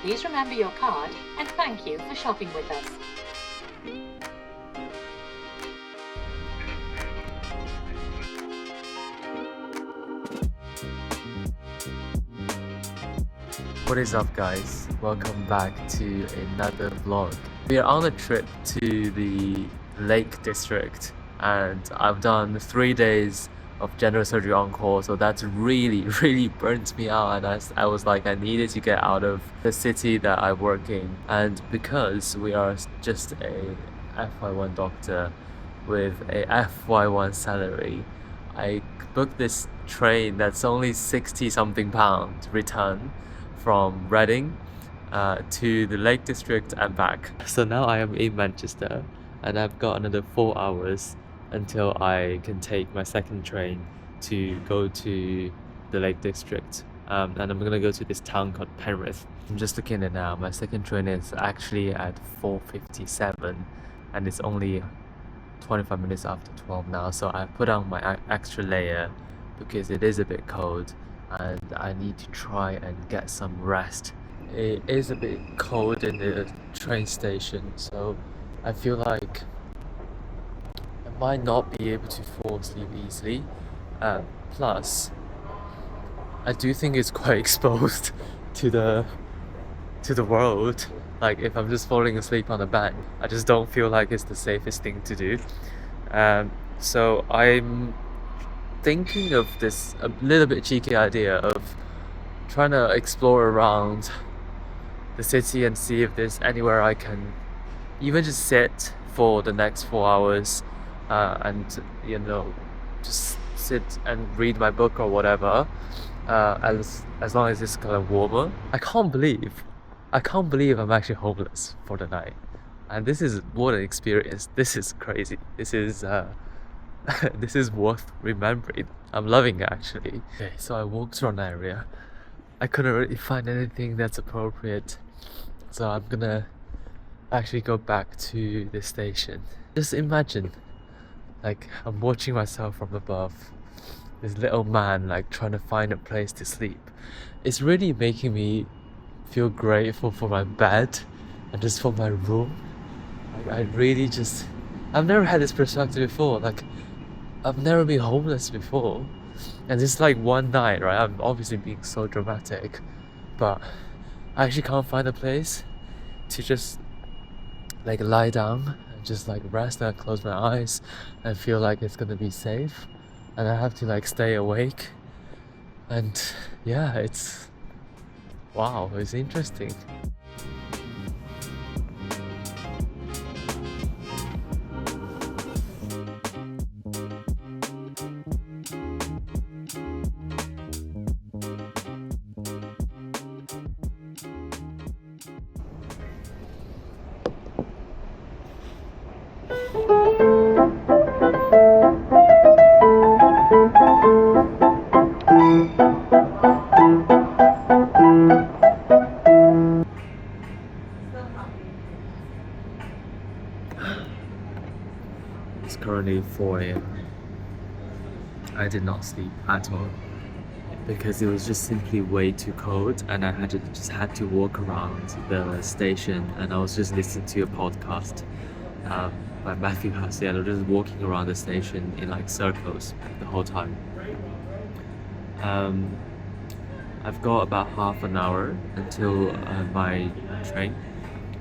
Please remember your card and thank you for shopping with us. What is up, guys? Welcome back to another vlog. We are on a trip to the Lake District and I've done 3 days of general surgery on call, so that's really burnt me out, and I was like, I needed to get out of the city that I work in. And because we are just a FY1 doctor with a FY1 salary, I booked this train that's only 60 something pounds return from Reading to the Lake District and back. So now I am in Manchester and I've got another 4 hours until I can take my second train to go to the Lake District. And I'm gonna go to this town called Penrith. I'm just looking at it now. My second train is actually at 4:57 and it's only 25 minutes after 12 now, so I put on my extra layer because it is a bit cold and I need to try and get some rest. It is a bit cold in the train station, so I feel like I might not be able to fall asleep easily. Plus, I do think it's quite exposed to the world. Like, if I'm just falling asleep on the bed, I just don't feel like it's the safest thing to do. So I'm thinking of this a little bit cheeky idea of trying to explore around the city and see if there's anywhere I can even just sit for the next 4 hours and, you know, just sit and read my book or whatever, as long as it's kind of warmer. I can't believe I'm actually homeless for the night, and this is what an experience. This is crazy. This is this is worth remembering. I'm loving it, actually. Okay, so I walked around the area. I couldn't really find anything that's appropriate, so I'm gonna actually go back to the station. Just imagine, like, I'm watching myself from above, this little man like trying to find a place to sleep. It's really making me feel grateful for my bed and just for my room. Like, I've never had this perspective before. Like, I've never been homeless before, and it's like one night, right? I'm obviously being so dramatic, but I actually can't find a place to just like lie down and just like rest and close my eyes and feel like it's gonna be safe, and I have to like stay awake. And yeah, it's interesting. It's currently 4 AM. I did not sleep at all because it was just simply way too cold, and I just had to walk around the station, and I was just listening to a podcast by Matthew Hussey, and I was just walking around the station in like circles the whole time. I've got about half an hour until my train,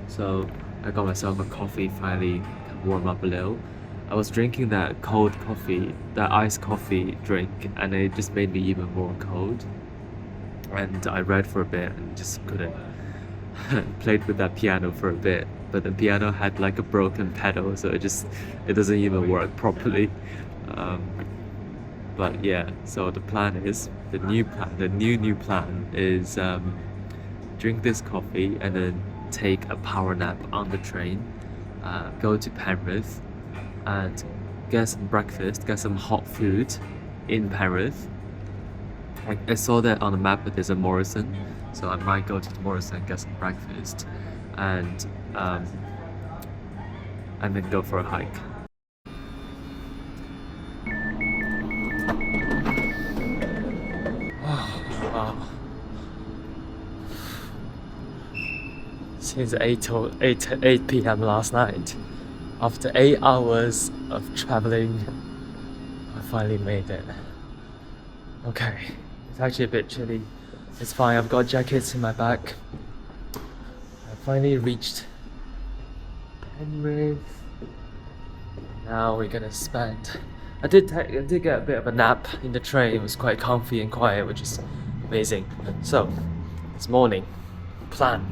so I got myself a coffee, finally warm up a little. I was drinking that cold coffee, that iced coffee drink, and it just made me even more cold. And I read for a bit and just couldn't. Played with that piano for a bit, but the piano had like a broken pedal, so it doesn't even work properly. But yeah, so the new plan is drink this coffee and then take a power nap on the train, go to Penrith and get some breakfast, get some hot food in Penrith. I saw that on the map that there's a Morrison, so I might go to the Morrison and get some breakfast and then go for a hike. Wow. since 8 p.m. last night. After 8 hours of traveling, I finally made it. Okay, it's actually a bit chilly. It's fine, I've got jackets in my bag. I finally reached Penrith. Now we're gonna spend. I did get a bit of a nap in the train. It was quite comfy and quiet, which is amazing. So this morning, plan.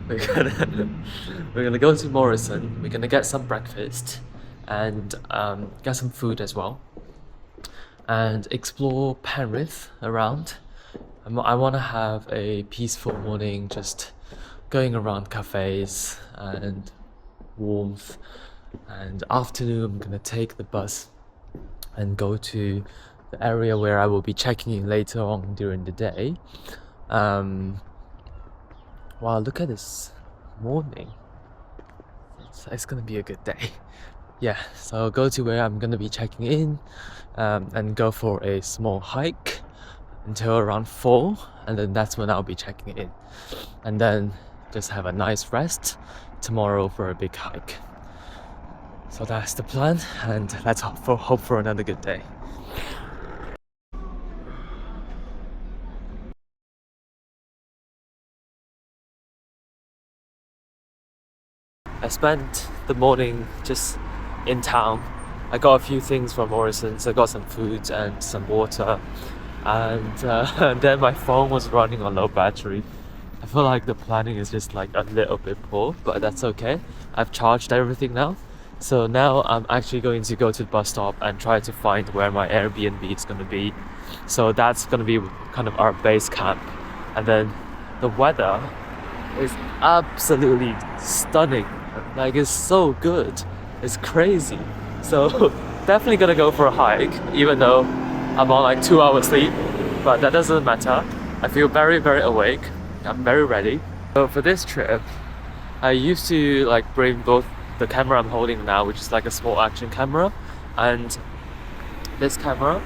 We're gonna go to Morrison. We're gonna get some breakfast and get some food as well, and explore Penrith around. I want to have a peaceful morning, just going around cafes and warmth. And afternoon, I'm gonna take the bus and go to the area where I will be checking in later on during the day. Wow, look at this morning. It's gonna be a good day. Yeah, so I'll go to where I'm gonna be checking in and go for a small hike until around 4, and then that's when I'll be checking in. And then just have a nice rest tomorrow for a big hike. So that's the plan, and let's hope for another good day. I spent the morning just in town. I got a few things from Morrison's. I got some food and some water, and then my phone was running on low battery. I feel like the planning is just like a little bit poor, but that's okay. I've charged everything now. So now I'm actually going to go to the bus stop and try to find where my Airbnb is going to be. So that's going to be kind of our base camp. And then the weather is absolutely stunning. Like, it's so good. It's crazy. So definitely gonna go for a hike, even though I'm on like 2 hours sleep, but that doesn't matter. I feel very, very awake. I'm very ready. So for this trip, I used to like bring both the camera I'm holding now, which is like a small action camera, and this camera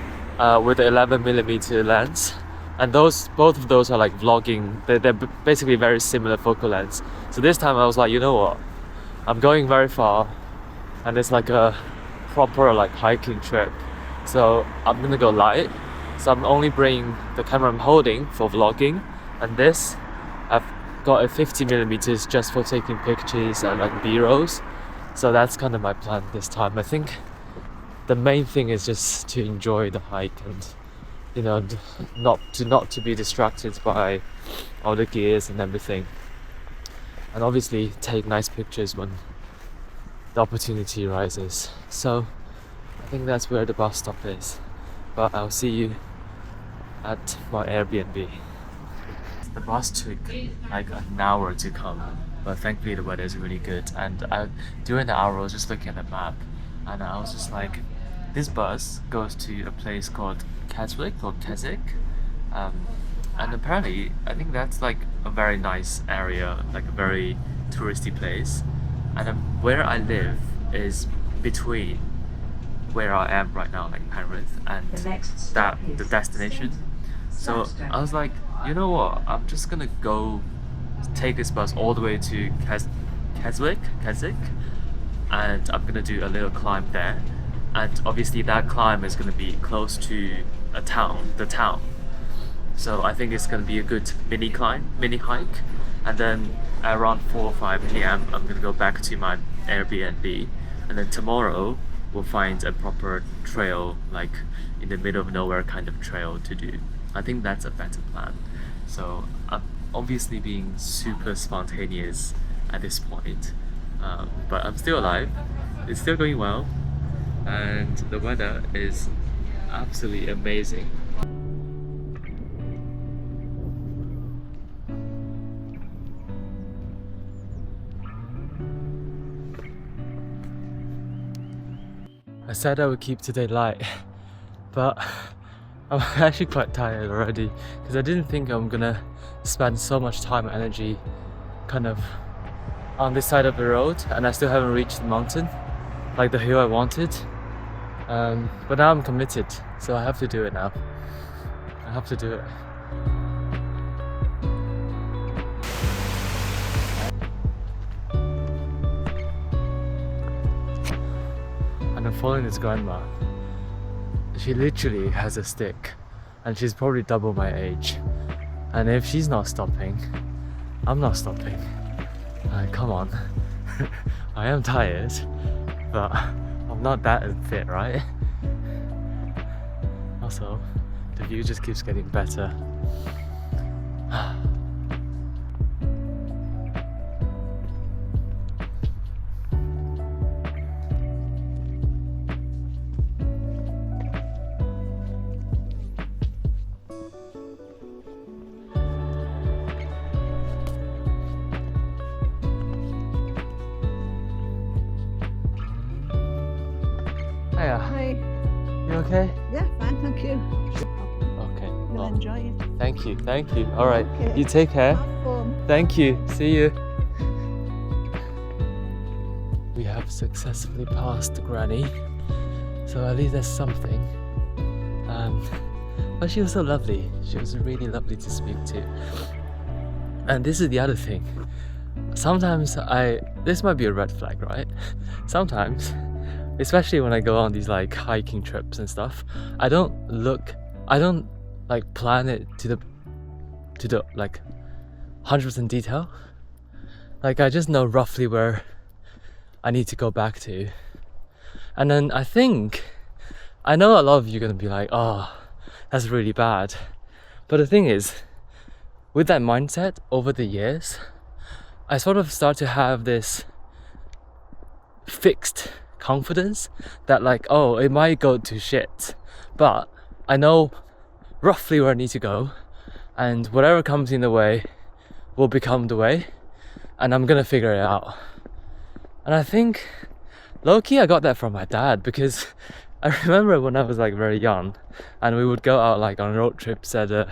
with the 11mm lens. And both of those are like vlogging. They're basically very similar focal lengths. So this time I was like, you know what? I'm going very far, and it's like a proper like hiking trip. So I'm gonna go light. So I'm only bringing the camera I'm holding for vlogging, and this I've got a 50mm just for taking pictures and like B-rolls. So that's kind of my plan this time. I think the main thing is just to enjoy the hike and, you know, not to be distracted by all the gears and everything, and obviously take nice pictures when the opportunity arises. So I think that's where the bus stop is, but I'll see you at my Airbnb. The bus took like an hour to come, but thankfully the weather is really good. And during the hour I was just looking at the map, and I was just like, this bus goes to a place called Keswick or Keswick, and apparently I think that's like a very nice area, like a very touristy place. And where I live is between where I am right now, like Penrith, and the destination. So I was like, you know what, I'm just gonna go take this bus all the way to Keswick, and I'm gonna do a little climb there. And obviously that climb is gonna be close to the town. So I think it's gonna be a good mini hike. And then around 4 or 5 p.m. I'm gonna go back to my Airbnb, and then tomorrow we'll find a proper trail, like in the middle of nowhere kind of trail to do. I think that's a better plan. So I'm obviously being super spontaneous at this point, but I'm still alive. It's still going well, and the weather is absolutely amazing. I said I would keep today light, but I'm actually quite tired already, because I didn't think I'm gonna spend so much time and energy kind of on this side of the road, and I still haven't reached the mountain, like the hill I wanted. But now I'm committed, so I have to do it now. I have to do it. I'm following this grandma. She literally has a stick, and she's probably double my age. And if she's not stopping, I'm not stopping. Come on. I am tired, but I'm not that unfit, right? Also, the view just keeps getting better. Hiya. Hi. You okay? Yeah, fine, thank you. Okay. You'll Well, enjoy it. thank you. Thank you. All right. Okay. You take care. Have fun. Thank you. See you. We have successfully passed Granny, so at least there's something. But she was so lovely. She was really lovely to speak to. And this is the other thing. Sometimes this might be a red flag, right? Sometimes, especially when I go on these like hiking trips and stuff, I don't like plan it to the like 100% detail. Like I just know roughly where I need to go back to. And then I know a lot of you are gonna be like, oh, that's really bad. But the thing is, with that mindset over the years, I sort of start to have this fixed confidence that like, oh, it might go to shit, but I know roughly where I need to go, and whatever comes in the way will become the way, and I'm gonna figure it out. And I think low-key I got that from my dad, because I remember when I was like very young and we would go out like on road trips as a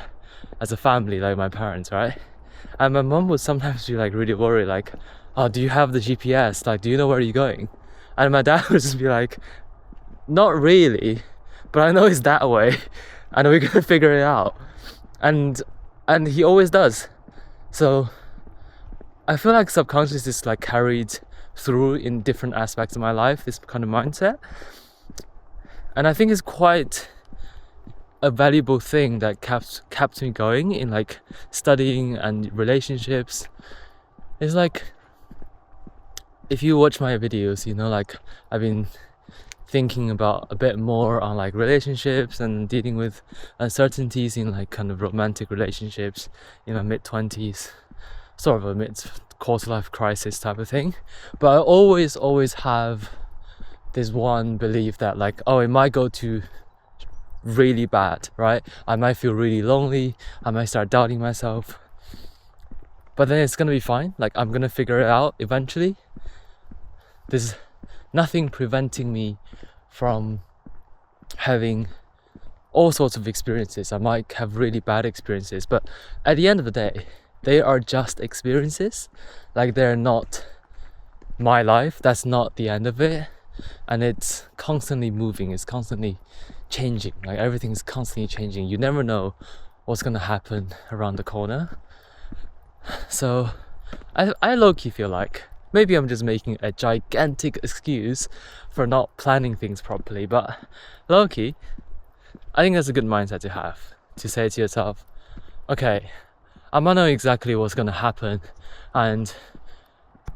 family, like my parents, right? And my mom would sometimes be like really worried, like, oh, do you have the GPS? Like, do you know where you're going? And my dad would just be like, not really, but I know it's that way and we're gonna figure it out. And he always does. So I feel like subconscious is like carried through in different aspects of my life, this kind of mindset. And I think it's quite a valuable thing that kept me going in like studying and relationships. It's like, if you watch my videos, you know, like I've been thinking about a bit more on like relationships and dealing with uncertainties in like kind of romantic relationships in my mid-20s, sort of a mid-quarter life crisis type of thing. But I always have this one belief that like, oh, it might go to really bad, right? I might feel really lonely, I might start doubting myself, but then it's gonna be fine. Like I'm gonna figure it out eventually. There's nothing preventing me from having all sorts of experiences. I might have really bad experiences, but at the end of the day, they are just experiences. Like they're not my life. That's not the end of it. And it's constantly moving, it's constantly changing. Like everything's constantly changing. You never know what's gonna happen around the corner. So I low-key feel like maybe I'm just making a gigantic excuse for not planning things properly, but low-key, I think that's a good mindset to have, to say to yourself, okay, I might know exactly what's gonna happen, and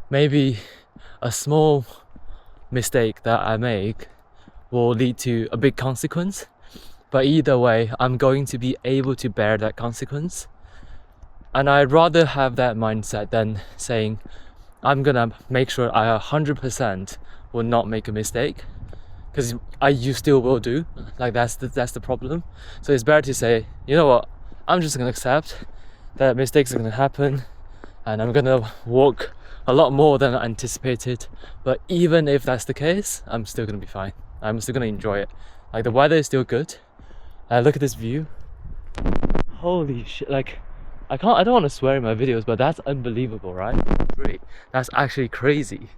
maybe a small mistake that I make will lead to a big consequence, but either way I'm going to be able to bear that consequence. And I'd rather have that mindset than saying I'm gonna make sure I 100% will not make a mistake, because you still will do. Like that's the problem. So it's better to say, you know what, I'm just gonna accept that mistakes are gonna happen, and I'm gonna walk a lot more than I anticipated, but even if that's the case, I'm still gonna be fine. I'm still gonna enjoy it. Like the weather is still good. Look at this view. Holy shit, like I don't want to swear in my videos, but that's unbelievable, right? Really, that's actually crazy.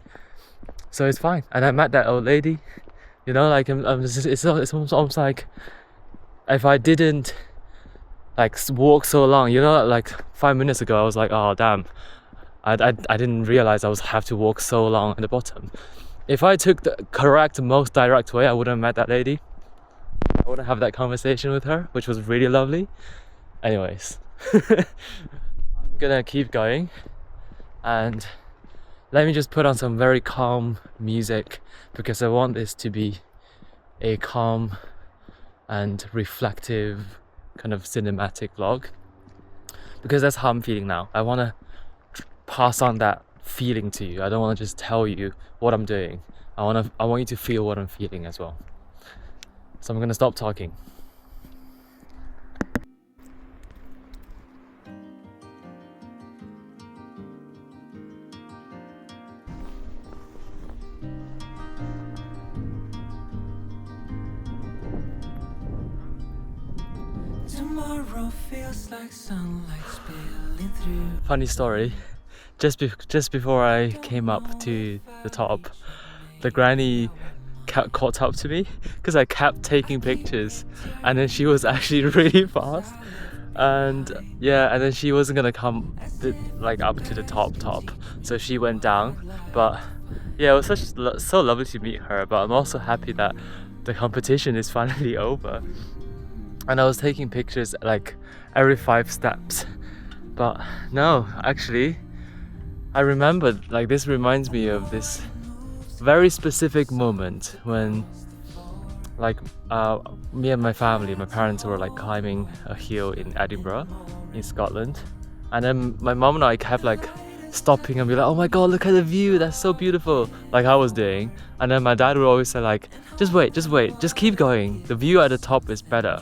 So it's fine. And I met that old lady, you know, like it's almost like if I didn't like walk so long, you know, like 5 minutes ago I was like, oh damn, I didn't realize I have to walk so long at the bottom. If I took the correct, most direct way, I wouldn't have met that lady. I wouldn't have that conversation with her, which was really lovely. Anyways, I'm gonna keep going, and let me just put on some very calm music because I want this to be a calm and reflective kind of cinematic vlog, because that's how I'm feeling now. I want to pass on that feeling to you. I don't want to just tell you what I'm doing. I want you to feel what I'm feeling as well. So I'm gonna stop talking. Tomorrow feels like sunlight spilling through. Funny story. Just before I came up to the top, the granny caught up to me because I kept taking pictures, and then she was actually really fast, and yeah, and then she wasn't gonna come like up to the top, so she went down. But yeah, it was so lovely to meet her. But I'm also happy that the competition is finally over. And I was taking pictures like every 5 steps, but no, actually I remembered, like, this reminds me of this very specific moment when, like, me and my family, my parents were like climbing a hill in Edinburgh in Scotland, and then my mom and I kept like stopping and be like, oh my god, look at the view, that's so beautiful, like I was doing. And then my dad would always say like, just wait, just keep going, the view at the top is better.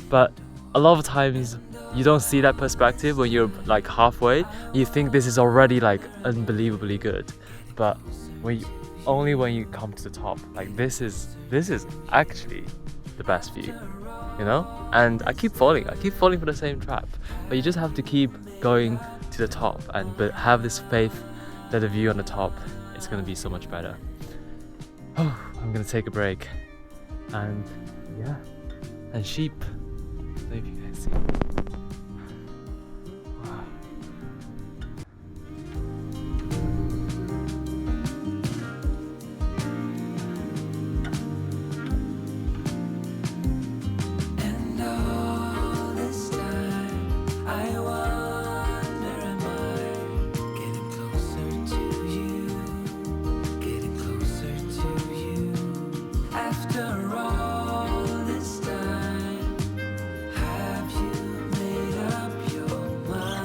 But a lot of times you don't see that perspective when you're like halfway. You think this is already like unbelievably good, but only when you come to the top, like this is actually the best view, you know? And I keep falling for the same trap, but you just have to keep going to the top and have this faith that the view on the top is going to be so much better. Oh, I'm gonna take a break, and yeah, and sheep. I don't know if you guys see. Wow. And all this time I wonder, am I getting closer to you, getting closer to you? After all this time, have you made up your mind?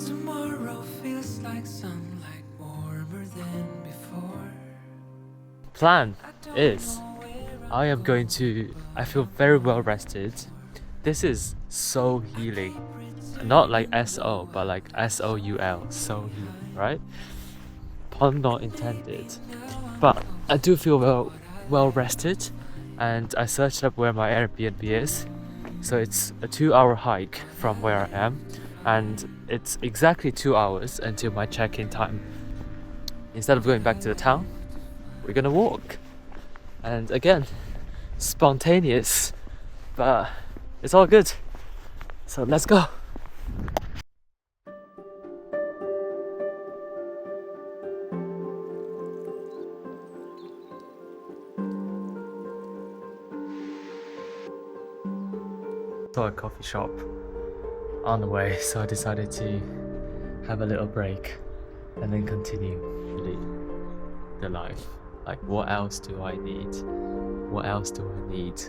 Tomorrow feels like sunlight warmer than before. Plan is I feel very well rested. This is so healing. Not like SO, but like SOUL, so healing, right? Pun not intended. But I do feel well rested, and I searched up where my Airbnb is. So it's a 2-hour hike from where I am, and it's exactly 2 hours until my check-in time. Instead of going back to the town, we're gonna walk. And again, spontaneous, but it's all good. So let's go. Saw a coffee shop on the way, so I decided to have a little break and then continue the life. Like, what else do I need? What else do I need?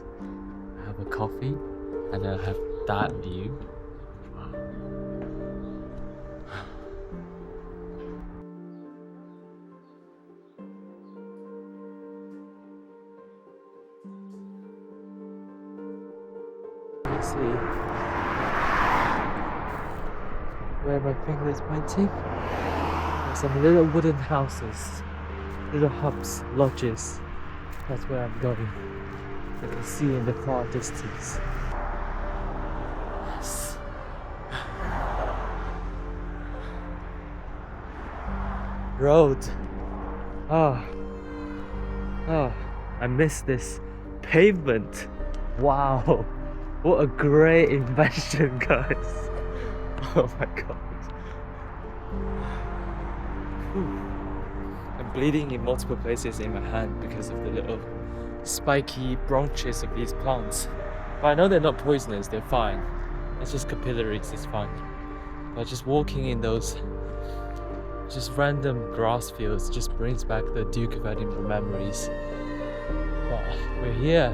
I have a coffee and I have that view. You see where my finger is pointing? There's some little wooden houses, little hubs, lodges. That's where I'm going. You can see in the far distance. Yes. Road. I miss this pavement. Wow, what a great invention, guys. Oh my god. I'm bleeding in multiple places in my hand because of the little spiky branches of these plants. But I know they're not poisonous, they're fine. It's just capillaries, it's fine. But just walking in those just random grass fields just brings back the Duke of Edinburgh memories. But we're here.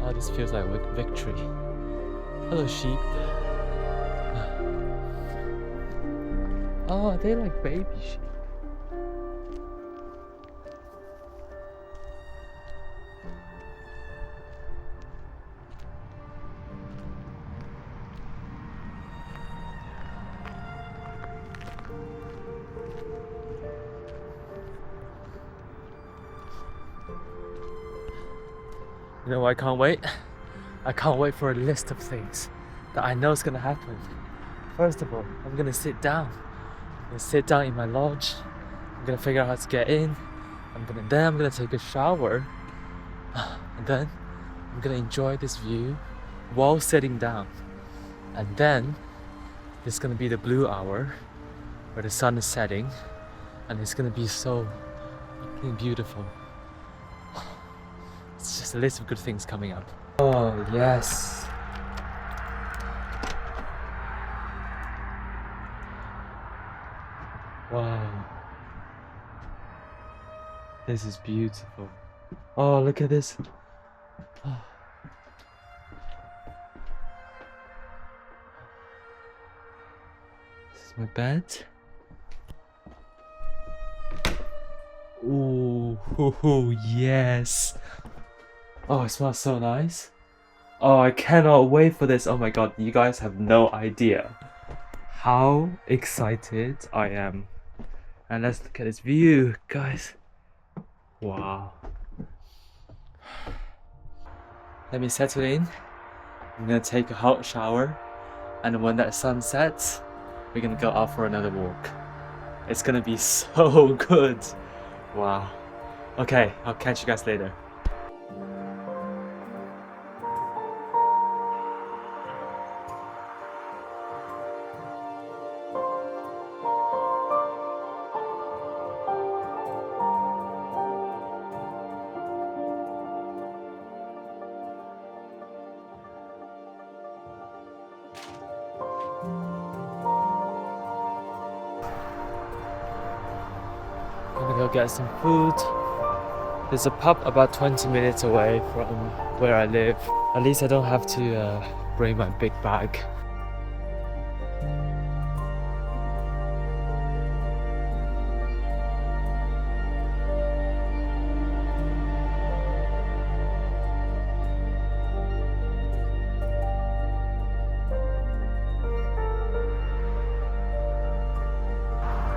Oh, this feels like victory. Hello, sheep. Oh, they're like baby sheep. You know, I can't wait. I can't wait for a list of things that I know is gonna happen. First of all, I'm gonna sit down. I'm gonna sit down in my lodge. I'm gonna figure out how to get in. I'm gonna take a shower, and then I'm gonna enjoy this view while sitting down. And then there's gonna be the blue hour where the sun is setting, and it's gonna be so fucking beautiful. It's just a list of good things coming up. Oh, yes. Wow. This is beautiful. Oh, look at this. Oh. This is my bed. Ooh, yes. Oh, it smells so nice. Oh, I cannot wait for this. Oh my god, you guys have no idea how excited I am. And let's look at this view, guys. Wow. Let me settle in. I'm gonna take a hot shower, and when that sun sets, we're gonna go out for another walk. It's gonna be so good. Wow. Okay, I'll catch you guys later. Gonna go get some food. There's a pub about 20 minutes away from where I live. At least I don't have to bring my big bag.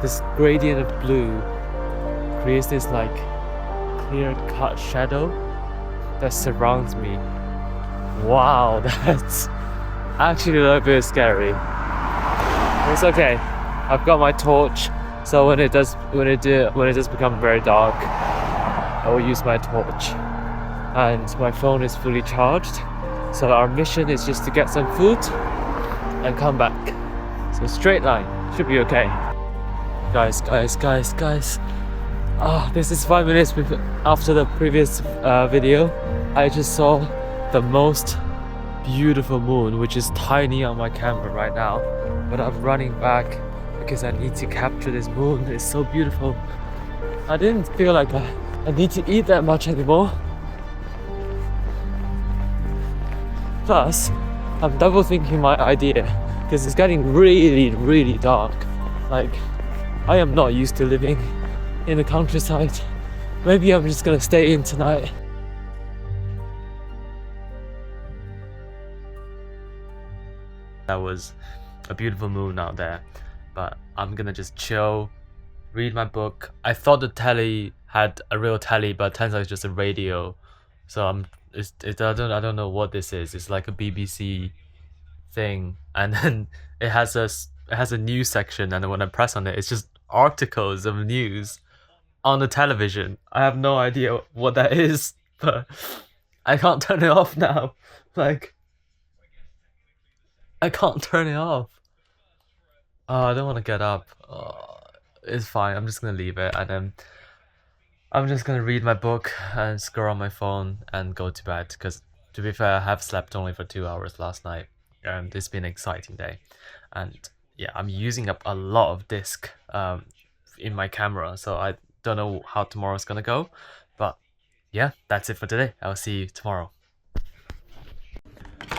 This gradient of blue creates this like clear-cut shadow that surrounds me. Wow, that's actually a little bit scary. It's okay. I've got my torch, so when it does become very dark, I will use my torch. And my phone is fully charged, so our mission is just to get some food and come back. So straight line should be okay. Guys. Oh, this is 5 minutes after the previous video. I just saw the most beautiful moon, which is tiny on my camera right now. But I'm running back because I need to capture this moon. It's so beautiful. I didn't feel like I need to eat that much anymore. Plus, I'm double thinking my idea because it's getting really dark. Like, I am not used to living in the countryside. Maybe I'm just gonna stay in tonight. That was a beautiful moon out there, but I'm gonna just chill, read my book. I thought the telly had a real telly, but it turns out it's just a radio. So I don't know what this is. It's like a BBC thing, and then it has a news section, and then when I press on it, it's just articles of news. on the television. I have no idea what that is, but I can't turn it off now. Like, I can't turn it off. Oh, I don't want to get up. Oh, it's fine. I'm just gonna leave it, and then I'm just gonna read my book and scroll on my phone and go to bed. Because to be fair, I have slept only for 2 hours last night, and it's been an exciting day. And yeah, I'm using up a lot of disk in my camera, so I don't know how tomorrow's gonna go. But yeah, that's it for today. I'll see you tomorrow.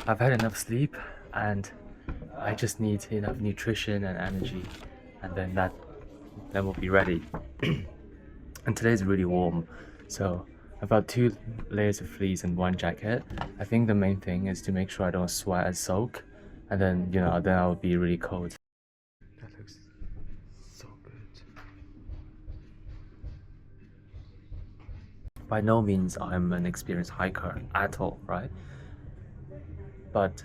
I've had enough sleep, and I just need enough nutrition and energy, and then we'll be ready. And today's really warm, so I've got 2 layers of fleece and 1 jacket. I think the main thing is to make sure I don't sweat and soak, and then then I'll be really cold. That looks so good. By no means I'm an experienced hiker at all, right? But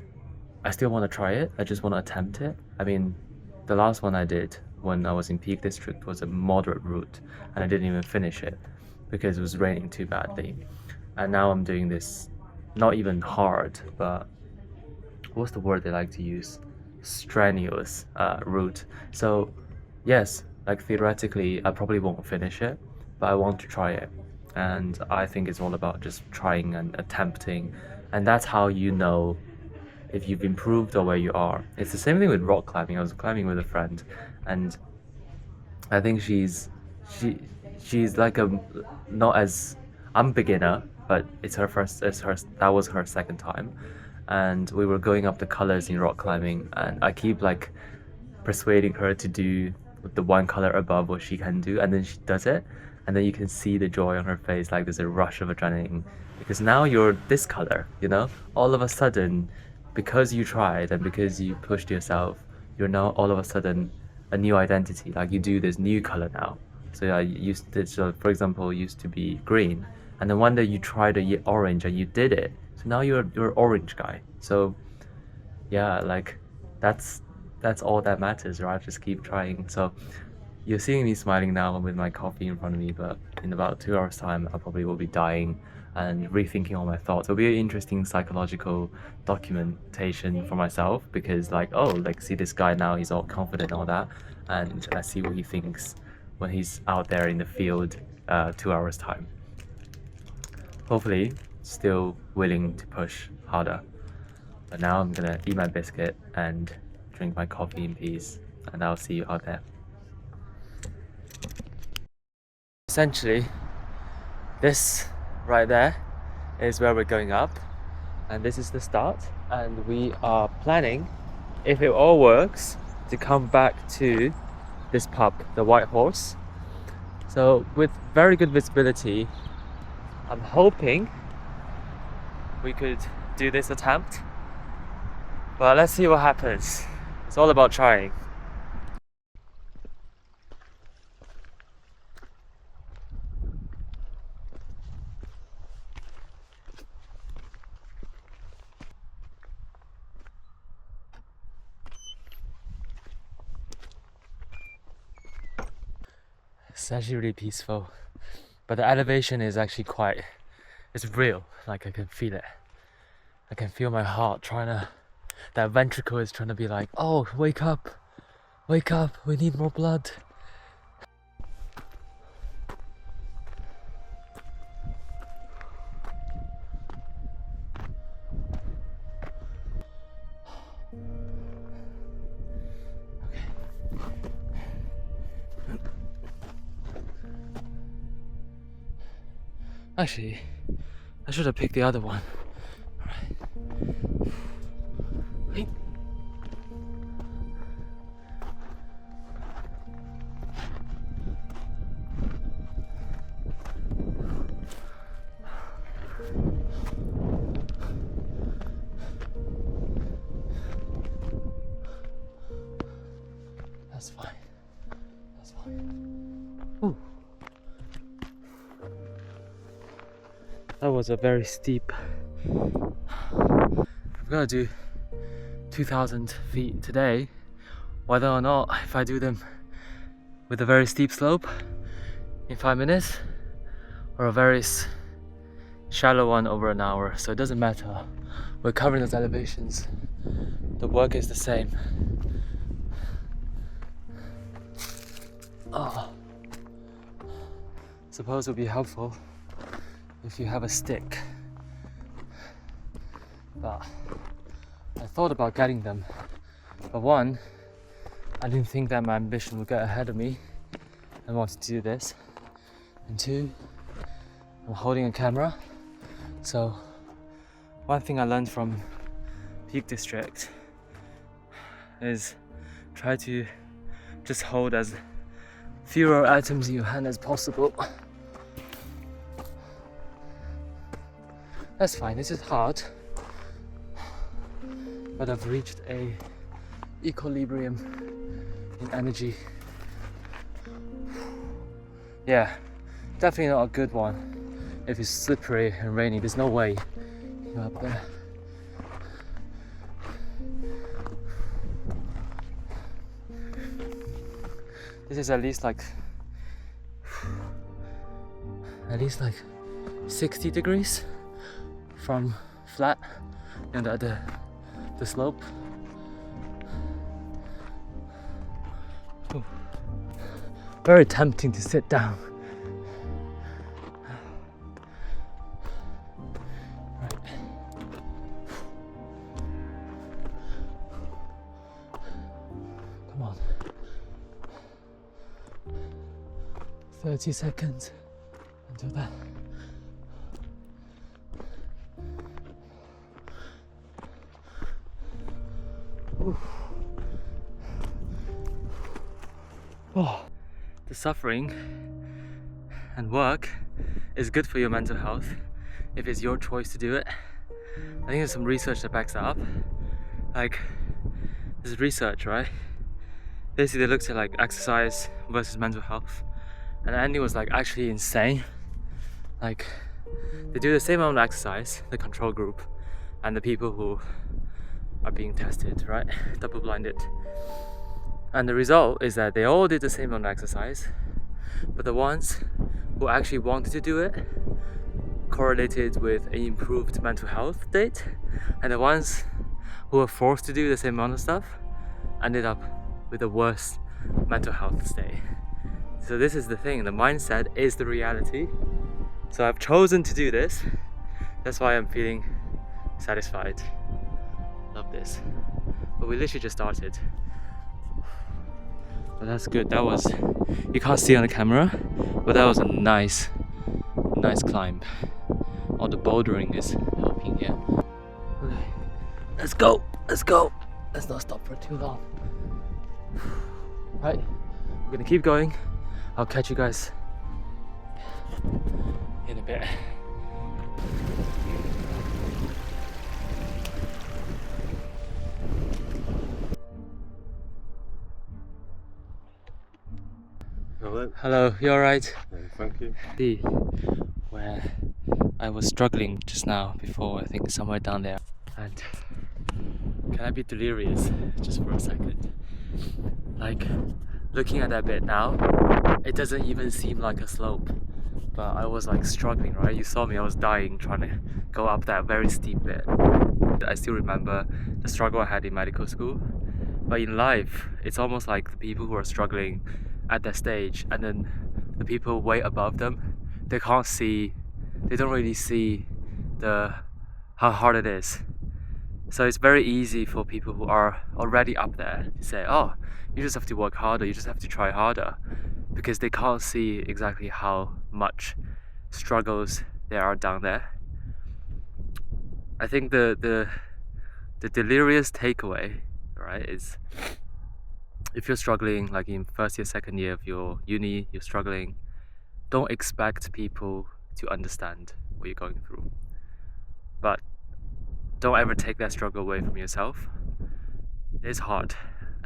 I still want to try it. I just want to attempt it. I mean, the last one I did when I was in Peak District was a moderate route, and I didn't even finish it because it was raining too badly. And now I'm doing this not even hard, but what's the word they like to use? Strenuous route. So yes, like theoretically I probably won't finish it, but I want to try it. And I think it's all about just trying and attempting, and that's how you know if you've improved or where you are. It's the same thing with rock climbing. I was climbing with a friend, and I think she's like not as, I'm beginner, but that was her second time, and we were going up the colors in rock climbing, and I keep like persuading her to do the one color above what she can do, and then she does it, and then you can see the joy on her face, like there's a rush of adrenaline because now you're this color, all of a sudden, because you tried and because you pushed yourself, you're now all of a sudden a new identity. Like you do this new color now. So yeah, for example, used to be green, and then one day you tried orange and you did it. So now you're orange guy. So yeah, like that's all that matters, right? Just keep trying. So you're seeing me smiling now with my coffee in front of me, but in about 2 hours time I probably will be dying and rethinking all my thoughts. It'll be an interesting psychological documentation for myself, because see this guy now, he's all confident and all that, and I see what he thinks when he's out there in the field 2 hours time. Hopefully still willing to push harder. But now I'm gonna eat my biscuit and drink my coffee in peace, and I'll see you out there. Essentially, this right there is where we're going up, and this is the start, and we are planning, if it all works, to come back to this pub, the White Horse. So with very good visibility, I'm hoping we could do this attempt, but let's see what happens. It's all about trying. It's actually really peaceful, but the elevation is actually it's real. Like I can feel it. I can feel my heart that ventricle is trying to be like, oh, wake up, we need more blood. Actually, I should have picked the other one. Alright. That's fine. Ooh. That was a very steep. I've got to do 2,000 feet today. Whether or not, if I do them with a very steep slope, in 5 minutes, or a very shallow one over an hour. So it doesn't matter. We're covering those elevations. The work is the same. Oh. Suppose it would be helpful if you have a stick. But I thought about getting them. But one, I didn't think that my ambition would get ahead of me. I wanted to do this. And two, I'm holding a camera. So one thing I learned from Peak District is try to just hold as fewer items in your hand as possible. That's fine, it's just hard. But I've reached a equilibrium in energy. Yeah, definitely not a good one. If it's slippery and rainy, there's no way you're up there. This is at least like 60 degrees from flat and the slope. Ooh. Very tempting to sit down. Right. Come on. 30 seconds until that. Ooh. Oh, the suffering and work is good for your mental health if it's your choice to do it. I think there's some research that backs that up. Like, this is research, right? Basically, they looked at like exercise versus mental health, and Andy was like actually insane. Like, they do the same amount of exercise, the control group, and the people who are being tested, right? Double-blinded. And the result is that they all did the same amount of exercise, but the ones who actually wanted to do it correlated with an improved mental health state, and the ones who were forced to do the same amount of stuff ended up with a worse mental health state. So this is the thing, the mindset is the reality. So I've chosen to do this. That's why I'm feeling satisfied. Love this. But we literally just started. But that's good. That was, you can't see on the camera, but that was a nice climb. All the bouldering is helping here. Okay. Let's go. Let's not stop for too long. Right, we're gonna keep going. I'll catch you guys in a bit. Hello, you alright? Thank you. See where I was struggling just now before, I think somewhere down there. And can I be delirious just for a second? Like, looking at that bit now, it doesn't even seem like a slope. But I was like struggling, right? You saw me, I was dying trying to go up that very steep bit. I still remember the struggle I had in medical school. But in life, it's almost like the people who are struggling at that stage, and then the people way above them, they don't really see how hard it is. So it's very easy for people who are already up there to say, oh, you just have to work harder, you just have to try harder, because they can't see exactly how much struggles there are down there. I think the delirious takeaway, right, is if you're struggling, like in first year, second year of your uni, you're struggling, don't expect people to understand what you're going through. But don't ever take that struggle away from yourself. It's hard,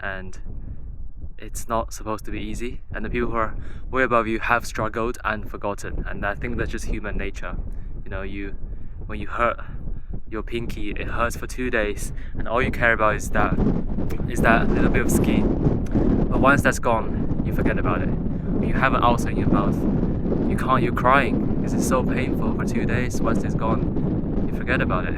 and it's not supposed to be easy. And the people who are way above you have struggled and forgotten. And I think that's just human nature. You know, when you hurt your pinky, it hurts for 2 days, and all you care about is that little bit of skin. But once that's gone, you forget about it. When you have an ulcer in your mouth, you're crying because it's so painful for 2 days. Once it's gone, you forget about it.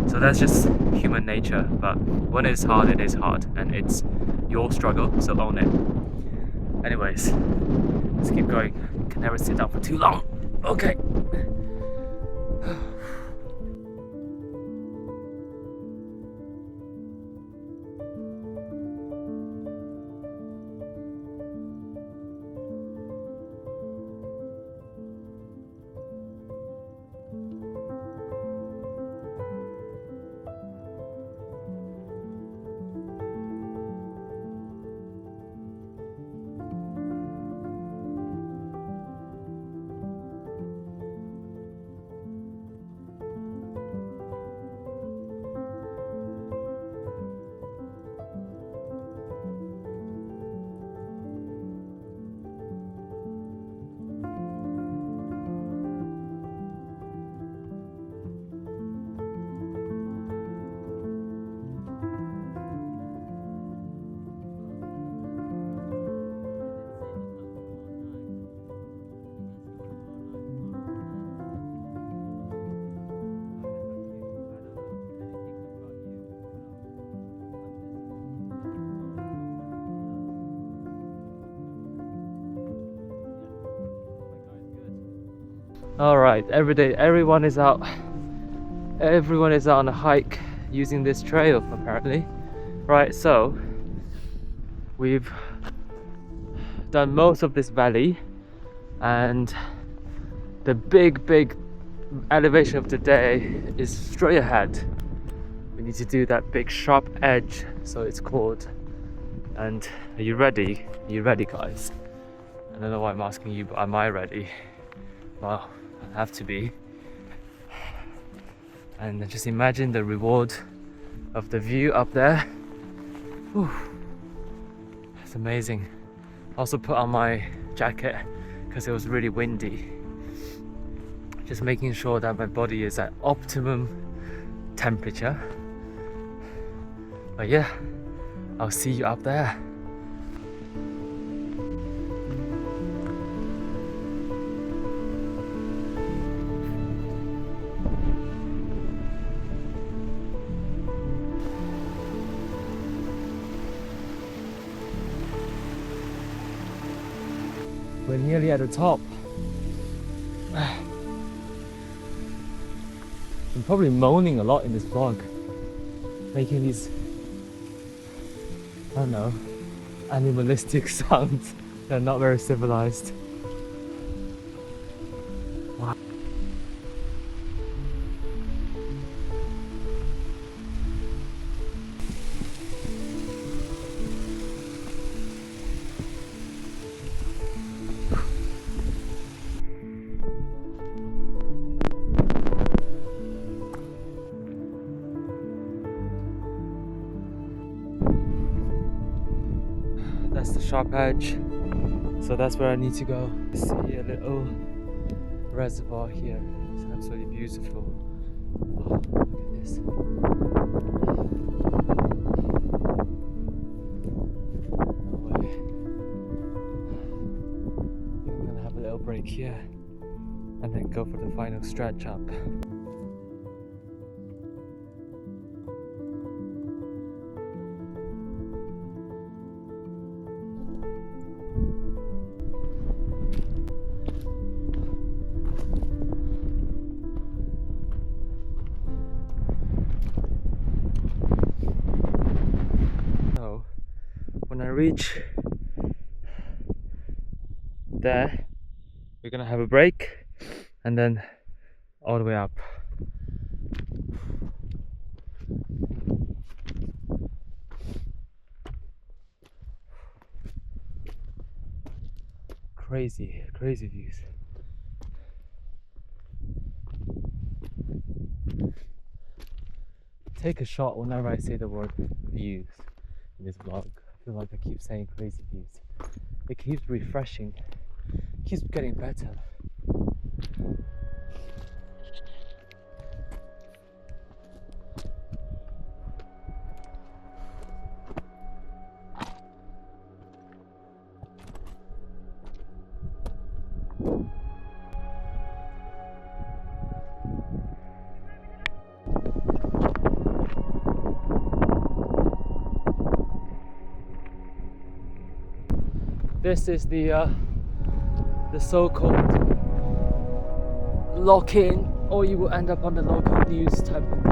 So that's just human nature, but when it's hard, it is hard, and it's your struggle, so own it. Anyways, let's keep going. Can never sit down for too long. Okay. All right, every day everyone is out on a hike using this trail apparently. Right, so we've done most of this valley, and the big elevation of the day is straight ahead. We need to do that big sharp edge, so it's called. And are you ready? Are you ready, guys? I don't know why I'm asking you, but am I ready? Well, I have to be. And just imagine the reward of the view up there. Whew. It's amazing. Also put on my jacket because it was really windy. Just making sure that my body is at optimum temperature. But yeah, I'll see you up there. We're nearly at the top. I'm probably moaning a lot in this vlog, making these, I don't know, animalistic sounds that are not very civilized. Wow. That's the sharp edge, so that's where I need to go. See a little reservoir here. It's absolutely beautiful. Oh, look at this. No way. I think I'm gonna have a little break here and then go for the final stretch up. When I reach there, we're gonna have a break and then all the way up. Crazy views. Take a shot whenever I say the word views in this vlog. I feel like I keep saying crazy views. It keeps refreshing, it keeps getting better. This is the so-called lock-in, or you will end up on the local news type of thing.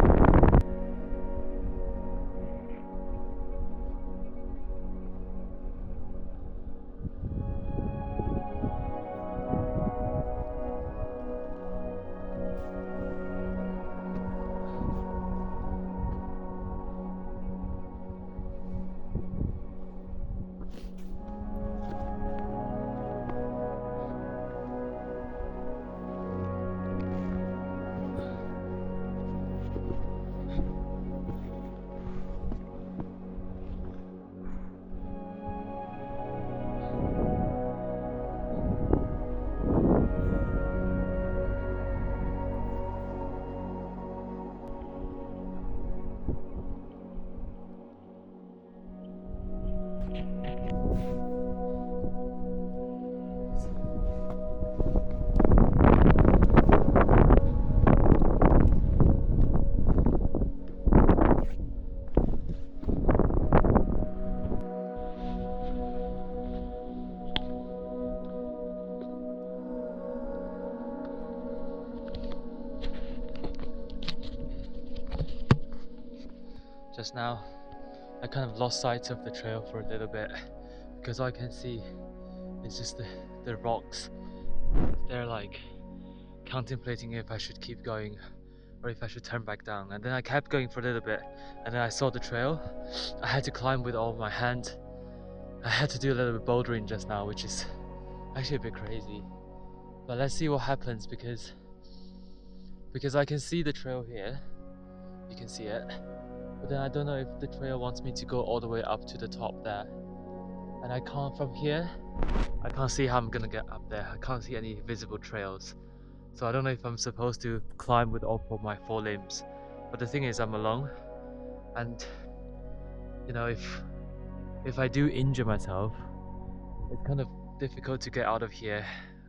Just now, I kind of lost sight of the trail for a little bit because all I can see is just the rocks. They're like contemplating if I should keep going or if I should turn back down. And then I kept going for a little bit, and then I saw the trail. I had to climb with all my hand. I had to do a little bit bouldering just now, which is actually a bit crazy. But let's see what happens because I can see the trail here. You can see it. But then I don't know if the trail wants me to go all the way up to the top there. And I can't, from here, I can't see how I'm gonna get up there. I can't see any visible trails. So I don't know if I'm supposed to climb with all of my 4 limbs. But the thing is, I'm alone. And, you know, if I do injure myself, it's kind of difficult to get out of here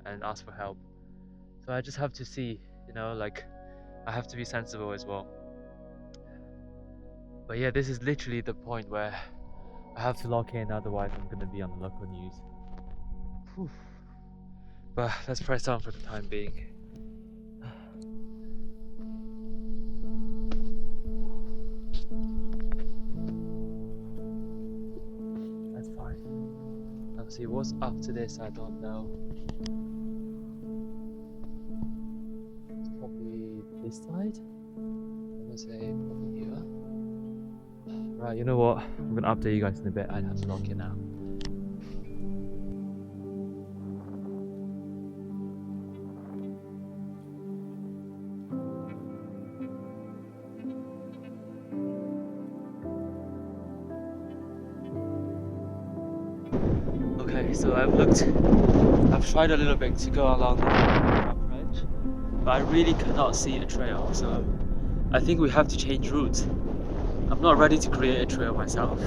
and ask for help. So I just have to see, you know, like, I have to be sensible as well. But yeah, this is literally the point where I have to lock in, otherwise I'm gonna be on the local news. Whew. But let's press on for the time being. That's fine. Obviously, what's after this, I don't know. It's probably this side. I'm gonna say probably here. Right, you know what? I'm gonna update you guys in a bit. I have to lock in now. Okay, so I've tried a little bit to go along the upper edge, but I really cannot see a trail, so I think we have to change route. I'm not ready to create a trail myself.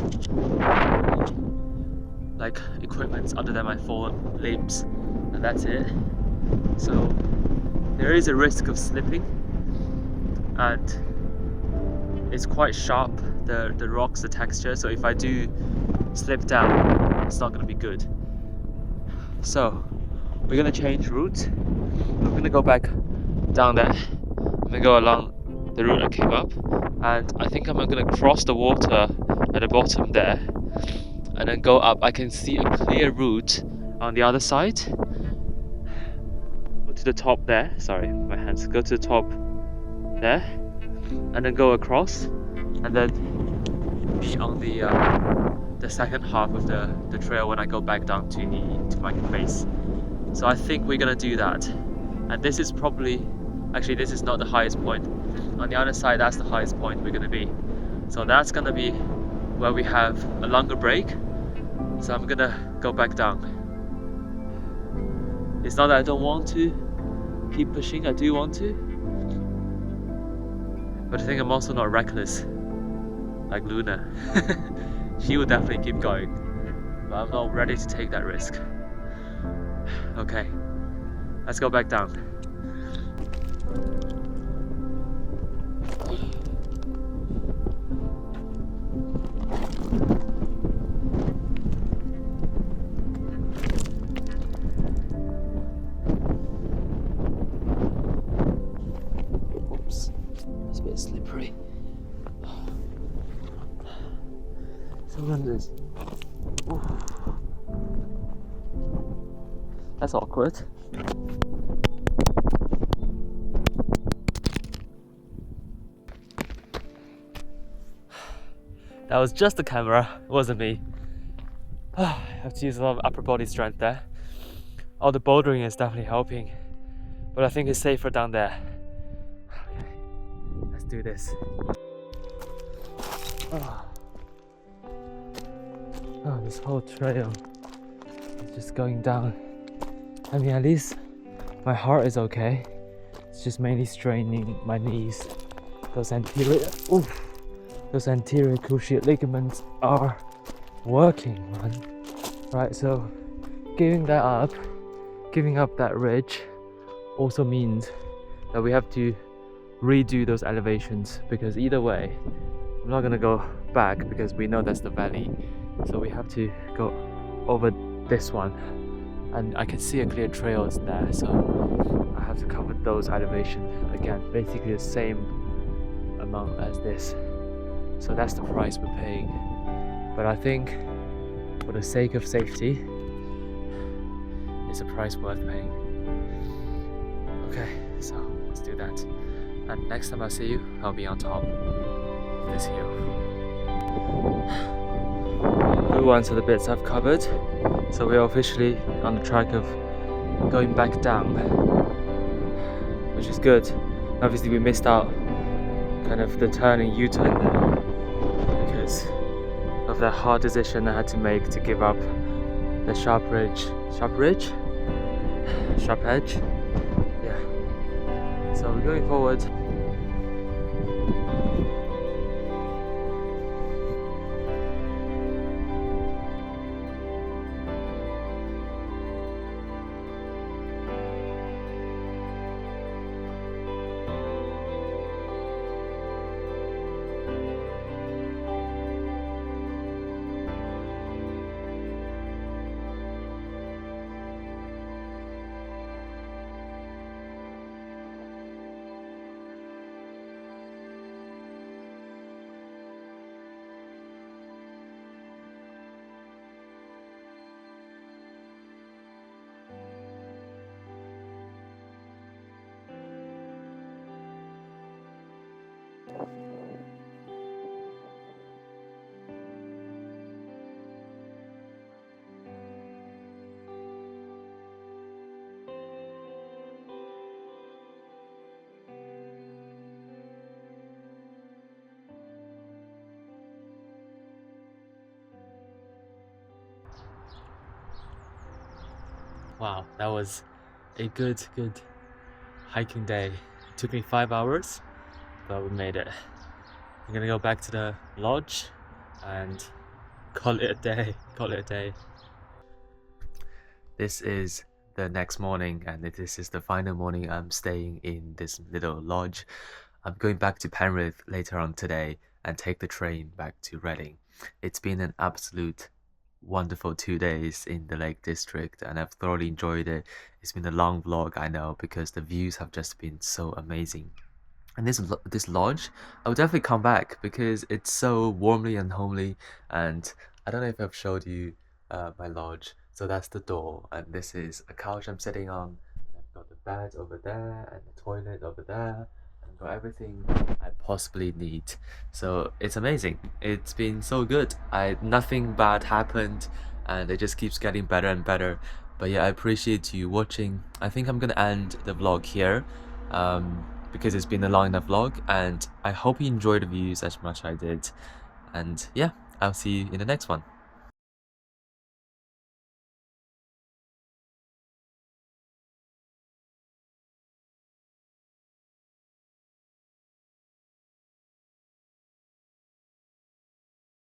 Like equipment other than my 4 limbs, and that's it. So there is a risk of slipping, and it's quite sharp, the rocks, the texture. So if I do slip down, it's not going to be good. So we're going to change route. I'm going to go back down there. I'm going to go along the route I came up, and I think I'm going to cross the water at the bottom there and then go up. I can see a clear route on the other side. Go to the top there, sorry, my hands, go to the top there and then go across and then be on the second half of the trail when I go back down to my base. So I think we're going to do that, and this is probably, actually this is not the highest point. On the other side, that's the highest point we're going to be. So that's going to be where we have a longer break. So I'm going to go back down. It's not that I don't want to keep pushing, I do want to. But I think I'm also not reckless, like Luna. She would definitely keep going. But I'm not ready to take that risk. Okay, Let's go back down. Oops, it's a bit slippery. So run this. That's awkward. That was just the camera, it wasn't me. I have to use a lot of upper body strength there. All the bouldering is definitely helping, but I think it's safer down there. Okay, let's do this. Oh, this whole trail is just going down. I mean, at least my heart is okay. It's just mainly straining my knees. Those anterior cruciate ligaments are working, man. Right, so giving up that ridge also means that we have to redo those elevations, because either way, I'm not gonna go back because we know that's the valley. So we have to go over this one, and I can see a clear trail is there, so I have to cover those elevations again, basically the same amount as this. So that's the price we're paying, but I think for the sake of safety, it's a price worth paying. Okay, so let's do that, and next time I see you, I'll be on top of this hill. Good ones are the bits I've covered, so we're officially on the track of going back down, which is good. Obviously we missed out kind of the turning U-turn there because of that hard decision I had to make to give up the sharp edge, yeah. So we're going forward. Wow, that was a good hiking day. It took me 5 hours, but we made it. I'm gonna go back to the lodge and call it a day. This is the next morning, and this is the final morning I'm staying in this little lodge. I'm going back to Penrith later on today and take the train back to Reading. It's been an absolute wonderful 2 days in the Lake District, and I've thoroughly enjoyed it. It's been a long vlog, I know, because the views have just been so amazing. And this lodge, I would definitely come back because it's so warmly and homely. And I don't know if I've showed you my lodge. So that's the door, and this is a couch I'm sitting on. I've got the bed over there and the toilet over there. I've got everything I possibly need. So it's amazing. It's been so good. Nothing bad happened, and it just keeps getting better and better. But yeah, I appreciate you watching. I think I'm gonna end the vlog here. Because it's been a long enough vlog, and I hope you enjoyed the views as much as I did. And yeah, I'll see you in the next one.